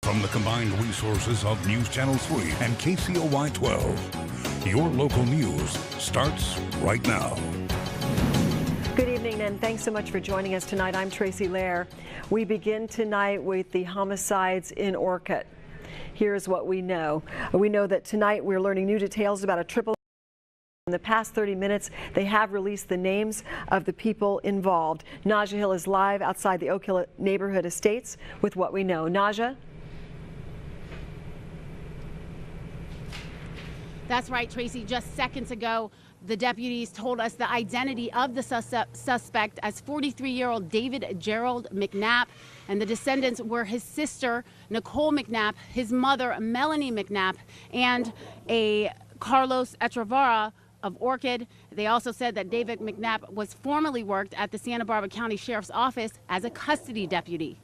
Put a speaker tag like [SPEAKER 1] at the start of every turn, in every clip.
[SPEAKER 1] From the combined resources of News Channel 3 and KCOY 12, your local news starts right now.
[SPEAKER 2] Good evening, and thanks so much for joining us tonight. I'm Tracy Lehr. We begin tonight with the homicides in Orcutt. Here's what we know. We know that tonight we're learning new details about a triple. In the past 30 minutes, they have released the names of the people involved. Naja Hill is live outside the Oak Hill neighborhood estates with what we know. Naja?
[SPEAKER 3] That's right, Tracy. Just seconds ago, the deputies told us the identity of the suspect as 43-year-old David Gerald McNabb, and the descendants were his sister, Nicole McNabb, his mother, Melanie McNabb, and a Carlos Echevarria of Orcutt. They also said that David McNabb was formerly worked at the Santa Barbara County Sheriff's Office as a custody deputy.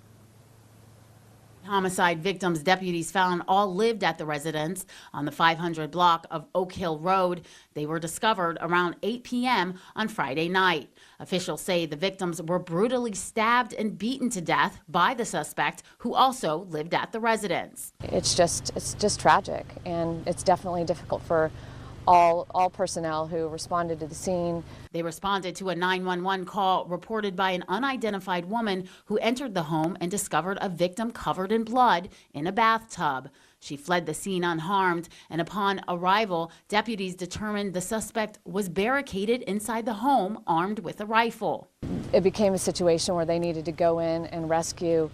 [SPEAKER 3] Homicide victims deputies found all lived at the residence on the 500 block of Oak Hill Road. They were discovered around 8 p.m. on Friday night. Officials say the victims were brutally stabbed and beaten to death by the suspect, who also lived at the residence.
[SPEAKER 4] It's just tragic, and it's definitely difficult for all personnel who responded to the scene.
[SPEAKER 3] They responded to a 911 call reported by an unidentified woman who entered the home and discovered a victim covered in blood in a bathtub. She fled the scene unharmed, and upon arrival, deputies determined the suspect was barricaded inside the home, armed with a rifle.
[SPEAKER 4] It became a situation where they needed to go in and rescue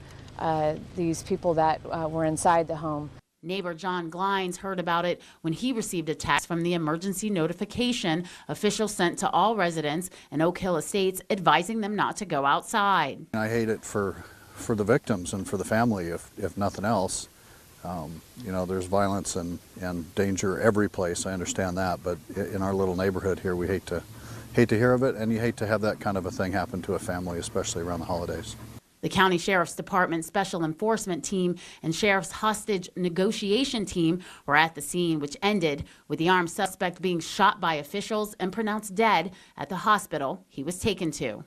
[SPEAKER 4] these people that were inside the home.
[SPEAKER 3] Neighbor John Glines heard about it when he received a text from the emergency notification officials sent to all residents in Oak Hill Estates advising them not to go outside.
[SPEAKER 5] I hate it for the victims and for the family, if nothing else. You know, there's violence and danger every place, I understand that, but in our little neighborhood here, we hate to hear of it, and you hate to have that kind of a thing happen to a family, especially around the holidays.
[SPEAKER 3] The County Sheriff's Department Special Enforcement Team and Sheriff's Hostage Negotiation Team were at the scene, which ended with the armed suspect being shot by officials and pronounced dead at the hospital he was taken to.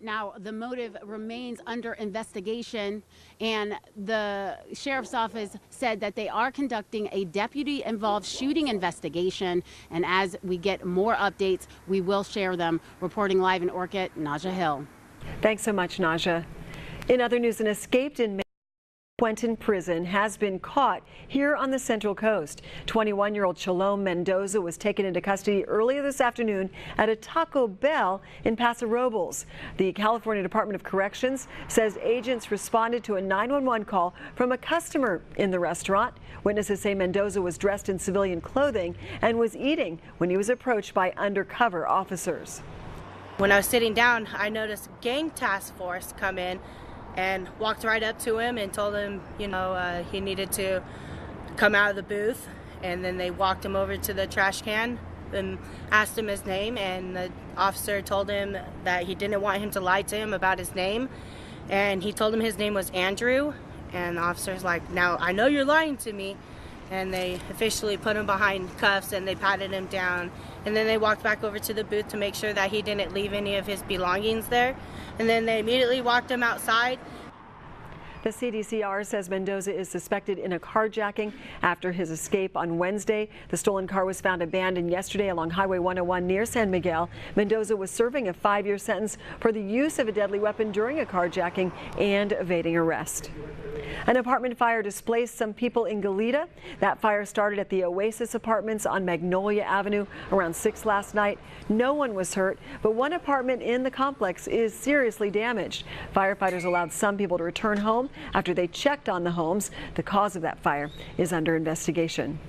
[SPEAKER 3] Now, the motive remains under investigation, and the Sheriff's Office said that they are conducting a deputy-involved shooting investigation, and as we get more updates, we will share them. Reporting live in Orcutt, Naja Hill.
[SPEAKER 2] Thanks so much, Naja. In other news, an escaped inmate Quentin prison has been caught here on the Central Coast. 21-year-old Shalom Mendoza was taken into custody earlier this afternoon at a Taco Bell in Paso Robles. The California Department of Corrections says agents responded to a 911 call from a customer in the restaurant. Witnesses say Mendoza was dressed in civilian clothing and was eating when he was approached by undercover officers.
[SPEAKER 6] When I was sitting down, I noticed gang task force come in and walked right up to him and told him, he needed to come out of the booth. And then they walked him over to the trash can and asked him his name. And the officer told him that he didn't want him to lie to him about his name. And he told him his name was Andrew. And the officer's like, now I know you're lying to me. And they officially put him behind cuffs and they patted him down. And then they walked back over to the booth to make sure that he didn't leave any of his belongings there. And then they immediately walked him outside.
[SPEAKER 2] The CDCR says Mendoza is suspected in a carjacking after his escape on Wednesday. The stolen car was found abandoned yesterday along Highway 101 near San Miguel. Mendoza was serving a 5-year sentence for the use of a deadly weapon during a carjacking and evading arrest. An apartment fire displaced some people in Goleta. That fire started at the Oasis Apartments on Magnolia Avenue around 6 last night. No one was hurt, but one apartment in the complex is seriously damaged. Firefighters allowed some people to return home after they checked on the homes. The cause of that fire is under investigation.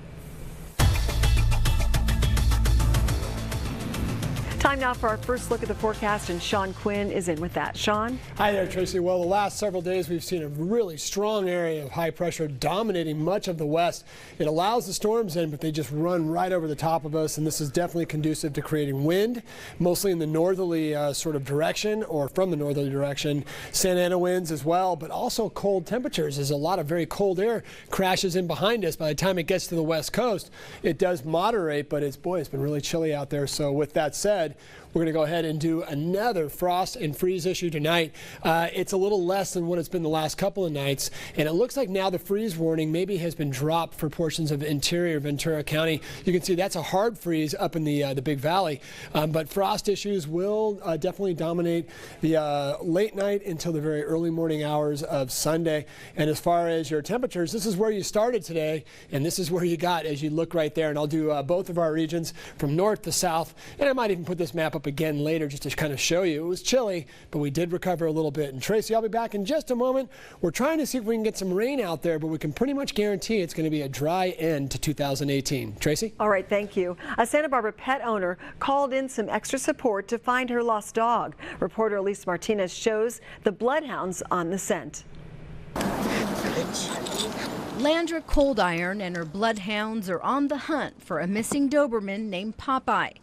[SPEAKER 2] Time now for our first look at the forecast, and Shawn Quien is in with that. Shawn?
[SPEAKER 7] Hi there, Tracy. Well, the last several days we've seen a really strong area of high pressure dominating much of the west. It allows the storms in, but they just run right over the top of us, and this is definitely conducive to creating wind, mostly in the northerly sort of direction or from the northerly direction. Santa Ana winds as well, but also cold temperatures as a lot of very cold air crashes in behind us. By the time it gets to the west coast, it does moderate, but it's been really chilly out there. So with that said, We're going to go ahead and do another frost and freeze issue tonight. It's a little less than what it's been the last couple of nights, and it looks like now the freeze warning maybe has been dropped for portions of interior Ventura County. You can see that's a hard freeze up in the Big Valley, but frost issues will definitely dominate the late night until the very early morning hours of Sunday. And as far as your temperatures, this is where you started today, and this is where you got as you look right there. And I'll do both of our regions from north to south, and I might even put this map up again later just to kind of show you. It was chilly, but we did recover a little bit. And Tracy, I'll be back in just a moment. We're trying to see if we can get some rain out there, but we can pretty much guarantee it's going to be a dry end to 2018. Tracy?
[SPEAKER 2] All right, thank you. A Santa Barbara pet owner called in some extra support to find her lost dog. Reporter Alys Martinez shows the bloodhounds on the scent.
[SPEAKER 8] Landra Cold Iron and her bloodhounds are on the hunt for a missing Doberman named Popeye.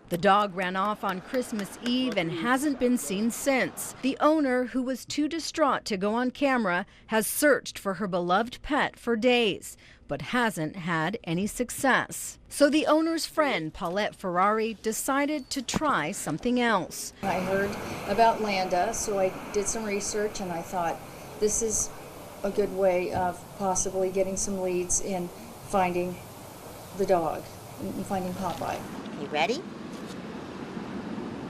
[SPEAKER 8] The dog ran off on Christmas Eve and hasn't been seen since. The owner, who was too distraught to go on camera, has searched for her beloved pet for days, but hasn't had any success. So the owner's friend, Paulette Ferrari, decided to try something else.
[SPEAKER 9] I heard about Landa, so I did some research, and I thought this is a good way of possibly getting some leads in finding the dog, and finding Popeye.
[SPEAKER 10] You ready?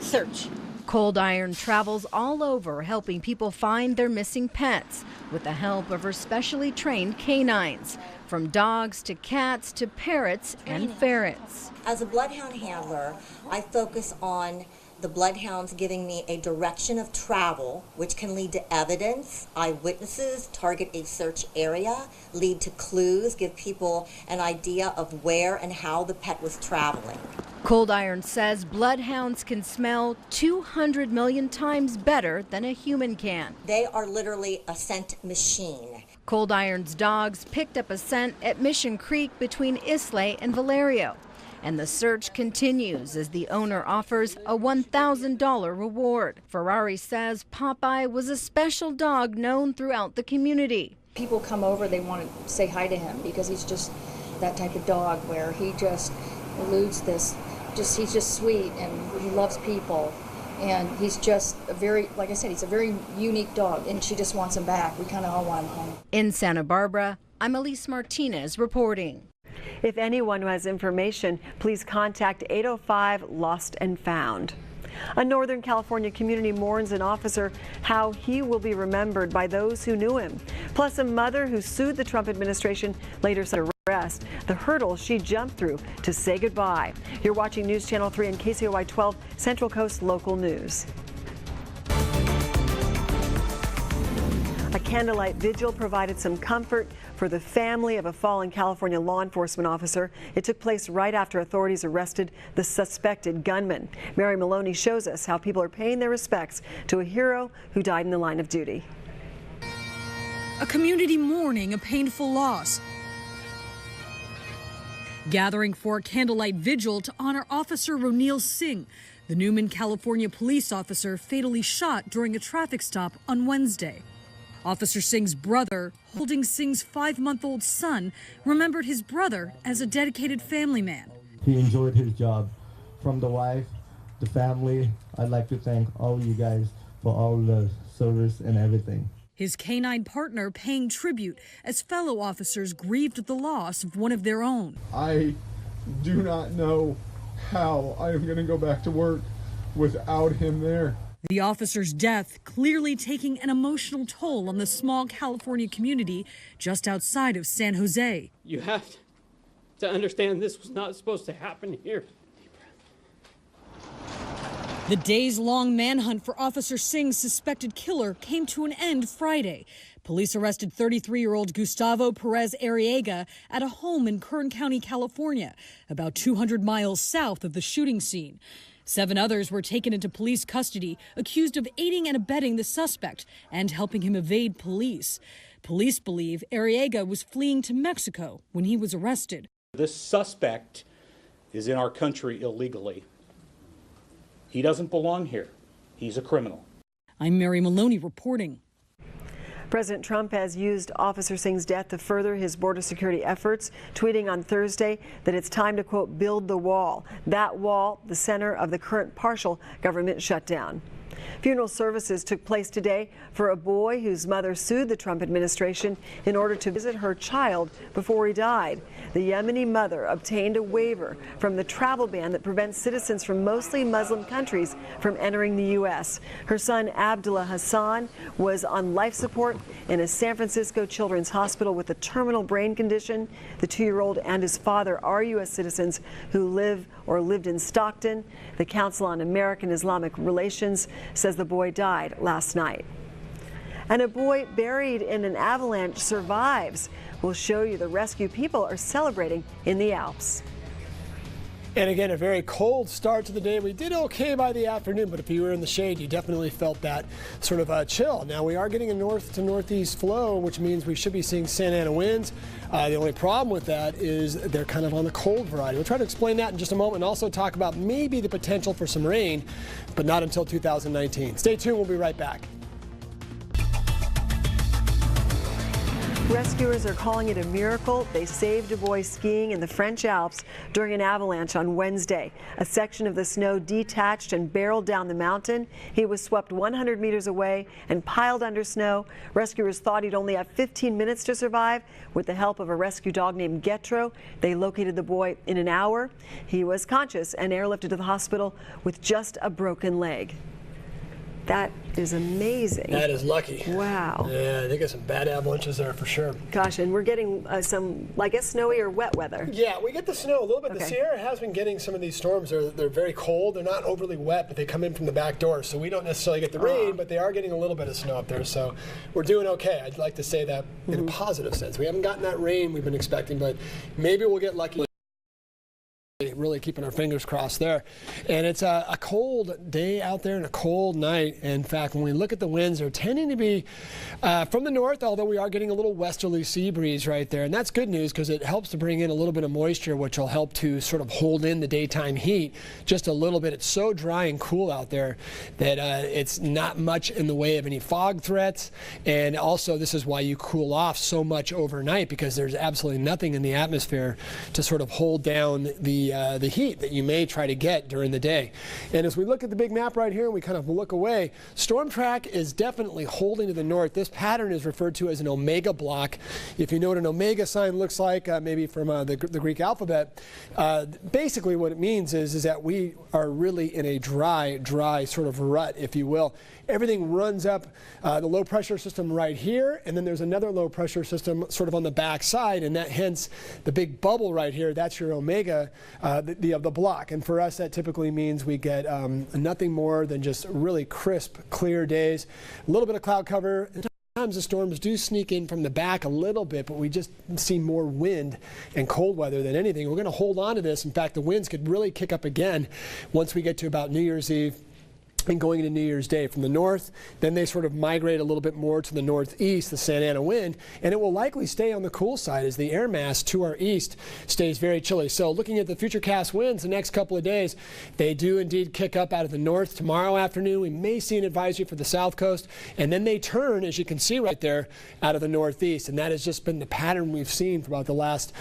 [SPEAKER 10] Search.
[SPEAKER 8] Cold Iron travels all over helping people find their missing pets with the help of her specially trained canines, from dogs to cats to parrots and ferrets.
[SPEAKER 10] As a bloodhound handler, I focus on the bloodhounds giving me a direction of travel, which can lead to evidence, eyewitnesses, target a search area, lead to clues, give people an idea of where and how the pet was traveling.
[SPEAKER 8] Cold Iron says bloodhounds can smell 200 million times better than a human can.
[SPEAKER 10] They are literally a scent machine.
[SPEAKER 8] Cold Iron's dogs picked up a scent at Mission Creek between Islay and Valerio. And the search continues as the owner offers a $1,000 reward. Ferrari says Popeye was a special dog known throughout the community.
[SPEAKER 9] People come over, they want to say hi to him because he's just that type of dog where he just eludes this. He's just sweet and he loves people. And he's just a very, like I said, he's a very unique dog, and she just wants him back. We kind of all want him home.
[SPEAKER 8] In Santa Barbara, I'm Alys Martinez reporting.
[SPEAKER 2] If anyone who has information, please contact 805 Lost and Found. A Northern California community mourns an officer how he will be remembered by those who knew him. Plus, a mother who sued the Trump administration later said arrest, the hurdles she jumped through to say goodbye. You're watching News Channel 3 and KCOY 12 Central Coast Local News. A candlelight vigil provided some comfort for the family of a fallen California law enforcement officer. It took place right after authorities arrested the suspected gunman. Mary Maloney shows us how people are paying their respects to a hero who died in the line of duty.
[SPEAKER 11] A community mourning a painful loss, gathering for a candlelight vigil to honor Officer Ronil Singh, the Newman, California police officer fatally shot during a traffic stop on Wednesday. Officer Singh's brother, holding Singh's 5-month-old son, remembered his brother as a dedicated family man.
[SPEAKER 12] He enjoyed his job. From the wife, the family, I'd like to thank all you guys for all the service and everything.
[SPEAKER 11] His canine partner paying tribute as fellow officers grieved the loss of one of their own.
[SPEAKER 13] I do not know how I am going to go back to work without him there.
[SPEAKER 11] The officer's death clearly taking an emotional toll on the small California community just outside of San Jose.
[SPEAKER 14] You have to understand this was not supposed to happen here.
[SPEAKER 11] The days-long manhunt for Officer Singh's suspected killer came to an end Friday. Police arrested 33-year-old Gustavo Perez Arriaga at a home in Kern County, California, about 200 miles south of the shooting scene. 7 others were taken into police custody, accused of aiding and abetting the suspect and helping him evade police. Police believe Arriaga was fleeing to Mexico when he was arrested.
[SPEAKER 15] This suspect is in our country illegally. He doesn't belong here. He's a criminal.
[SPEAKER 11] I'm Mary Maloney reporting.
[SPEAKER 2] President Trump has used Officer Singh's death to further his border security efforts, tweeting on Thursday that it's time to, quote, build the wall. That wall, the center of the current partial government shutdown. Funeral services took place today for a boy whose mother sued the Trump administration in order to visit her child before he died. The Yemeni mother obtained a waiver from the travel ban that prevents citizens from mostly Muslim countries from entering the U.S. Her son, Abdullah Hassan, was on life support in a San Francisco Children's Hospital with a terminal brain condition. The 2-year-old and his father are U.S. citizens who live or lived in Stockton. The Council on American Islamic Relations says the boy died last night. And a boy buried in an avalanche survives. We'll show you the rescue people are celebrating in the Alps.
[SPEAKER 7] And again, a very cold start to the day. We did okay by the afternoon, but if you were in the shade, you definitely felt that sort of chill. Now we are getting a north to northeast flow, which means we should be seeing Santa Ana winds. The only problem with that is they're kind of on the cold variety. We'll try to explain that in just a moment and also talk about maybe the potential for some rain, but not until 2019. Stay tuned, we'll be right back.
[SPEAKER 2] Rescuers are calling it a miracle. They saved a boy skiing in the French Alps during an avalanche on Wednesday. A section of the snow detached and barreled down the mountain. He was swept 100 meters away and piled under snow. Rescuers thought he'd only have 15 minutes to survive. With the help of a rescue dog named Getro, they located the boy in an hour. He was conscious and airlifted to the hospital with just a broken leg. That is amazing.
[SPEAKER 7] That is lucky.
[SPEAKER 2] Wow.
[SPEAKER 7] Yeah, they got some bad avalanches there for sure.
[SPEAKER 2] Gosh, and we're getting some, I guess, snowy or wet weather.
[SPEAKER 7] Yeah, we get the snow a little bit.
[SPEAKER 2] Okay.
[SPEAKER 7] The Sierra has been getting some of these storms. They're very cold. They're not overly wet, but they come in from the back door. So we don't necessarily get the rain, but they are getting a little bit of snow up there. So we're doing okay. I'd like to say that in a positive sense. We haven't gotten that rain we've been expecting, but maybe we'll get lucky. Really keeping our fingers crossed there. And it's a cold day out there and a cold night. In fact, when we look at the winds, they're tending to be from the north, although we are getting a little westerly sea breeze right there. And that's good news because it helps to bring in a little bit of moisture, which will help to sort of hold in the daytime heat just a little bit. It's so dry and cool out there that it's not much in the way of any fog threats. And also, this is why you cool off so much overnight, because there's absolutely nothing in the atmosphere to sort of hold down the heat that you may try to get during the day. And as we look at the big map right here and we kind of look away, storm track is definitely holding to the north. This pattern is referred to as an omega block. If you know what an omega sign looks like, maybe from the Greek alphabet, basically what it means is that we are really in a dry sort of rut, if you will. Everything runs up the low pressure system right here, and then there's another low pressure system sort of on the back side, and that hence the big bubble right here, that's your omega of the block. And for us, that typically means we get nothing more than just really crisp, clear days, a little bit of cloud cover. Sometimes the storms do sneak in from the back a little bit, but we just see more wind and cold weather than anything. We're going to hold on to this. In fact, the winds could really kick up again once we get to about New Year's Eve and going into New Year's Day from the north. Then they sort of migrate a little bit more to the northeast, the Santa Ana wind, and it will likely stay on the cool side as the air mass to our east stays very chilly. So looking at the futurecast winds the next couple of days, they do indeed kick up out of the north. Tomorrow afternoon, we may see an advisory for the south coast, and then they turn, as you can see right there, out of the northeast. And that has just been the pattern we've seen for about the last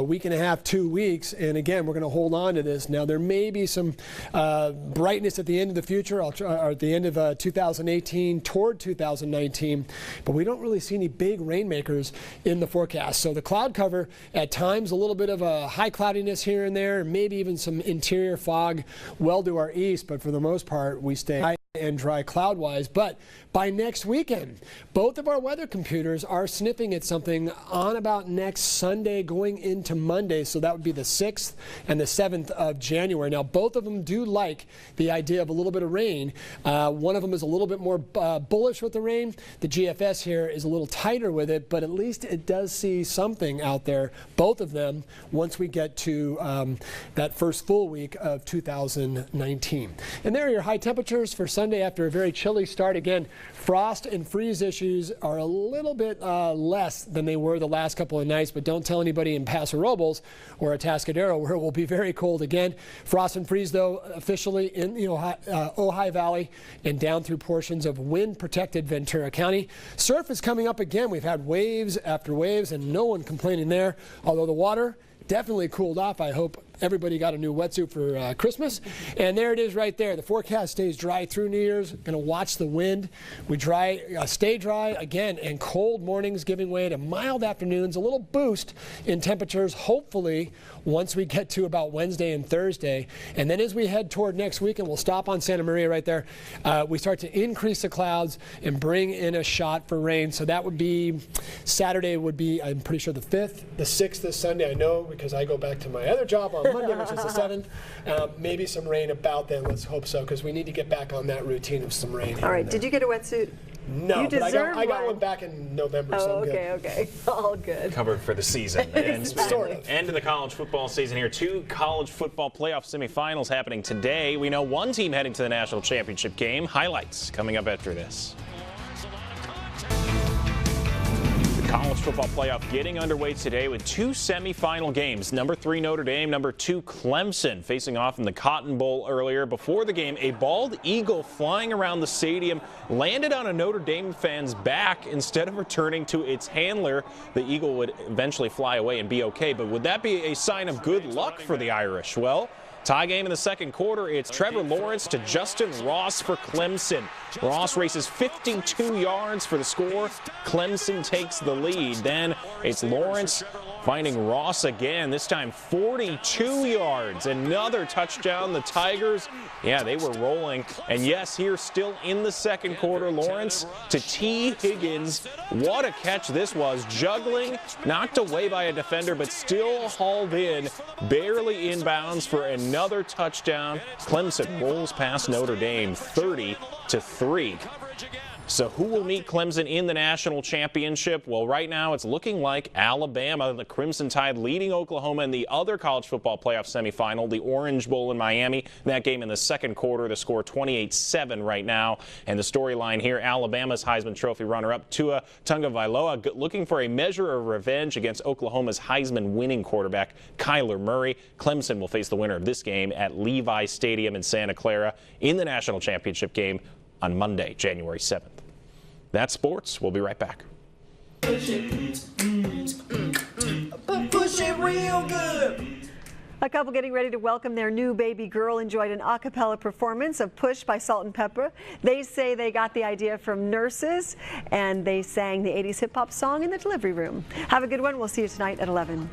[SPEAKER 7] week and a half, 2 weeks. And again, we're going to hold on to this. Now, there may be some brightness at the end of the future, or at the end of 2018 toward 2019, but we don't really see any big rainmakers in the forecast. So the cloud cover at times, a little bit of a high cloudiness here and there, maybe even some interior fog well to our east, but for the most part we stay high and dry cloud-wise. But by next weekend, both of our weather computers are sniffing at something on about next Sunday going into Monday. So that would be the 6th and the 7th of January. Now, both of them do like the idea of a little bit of rain. One of them is a little bit more bullish with the rain. The GFS here is a little tighter with it, but at least it does see something out there, both of them, once we get to that first full week of 2019. And there are your high temperatures for Sunday. Sunday after a very chilly start. Again, frost and freeze issues are a little bit less than they were the last couple of nights, but don't tell anybody in Paso Robles or Atascadero where it will be very cold again. Frost and freeze, though, officially in the Ojai Valley and down through portions of wind-protected Ventura County. Surf is coming up again. We've had waves after waves and no one complaining there, although the water definitely cooled off. I hope everybody got a new wetsuit for Christmas. And there it is right there. The forecast stays dry through New Year's. Going to watch the wind. We stay dry again, and cold mornings giving way to mild afternoons. A little boost in temperatures, hopefully, once we get to about Wednesday and Thursday. And then as we head toward next week, and we'll stop on Santa Maria right there, we start to increase the clouds and bring in a shot for rain. So that would be Saturday would be, I'm pretty sure, the 5th. The 6th this Sunday, I know, because I go back to my other job on Monday, which is the 7th. Maybe some rain about then. Let's hope so, because we need to get back on that routine of some rain.
[SPEAKER 2] All right. Did you get a wetsuit?
[SPEAKER 7] No, but I got one back in November.
[SPEAKER 2] Oh,
[SPEAKER 7] so
[SPEAKER 2] okay. All good.
[SPEAKER 16] Covered for the season. And
[SPEAKER 7] sort of.
[SPEAKER 16] End of the college football season here. 2 college football playoff semifinals happening today. We know one team heading to the national championship game. Highlights coming up after this. College football playoff getting underway today with 2 semifinal games. Number 3 Notre Dame, number 2 Clemson facing off in the Cotton Bowl earlier. Before the game, a bald eagle flying around the stadium landed on a Notre Dame fan's back instead of returning to its handler. The eagle would eventually fly away and be okay, but would that be a sign of good luck for the Irish? Well, tie game in the second quarter. It's Trevor Lawrence to Justin Ross for Clemson. Ross races 52 yards for the score. Clemson takes the lead. Then it's Lawrence finding Ross again, this time 42 yards. Another touchdown. The Tigers, they were rolling. And yes, here still in the second quarter, Lawrence to T. Higgins. What a catch this was. Juggling, knocked away by a defender, but still hauled in, barely inbounds for another touchdown. Clemson rolls past Notre Dame 30-3. So who will meet Clemson in the national championship? Well, right now it's looking like Alabama, the Crimson Tide leading Oklahoma in the other college football playoff semifinal, the Orange Bowl in Miami. That game in the second quarter, the score 28-7 right now. And the storyline here, Alabama's Heisman Trophy runner-up Tua Tagovailoa looking for a measure of revenge against Oklahoma's Heisman winning quarterback Kyler Murray. Clemson will face the winner of this game at Levi Stadium in Santa Clara in the national championship game on Monday, January 7th. That's sports. We'll be right back.
[SPEAKER 17] Push it real good.
[SPEAKER 2] A couple getting ready to welcome their new baby girl enjoyed an a cappella performance of Push by Salt and Pepper. They say they got the idea from nurses, and they sang the 80s hip-hop song in the delivery room. Have a good one. We'll see you tonight at 11.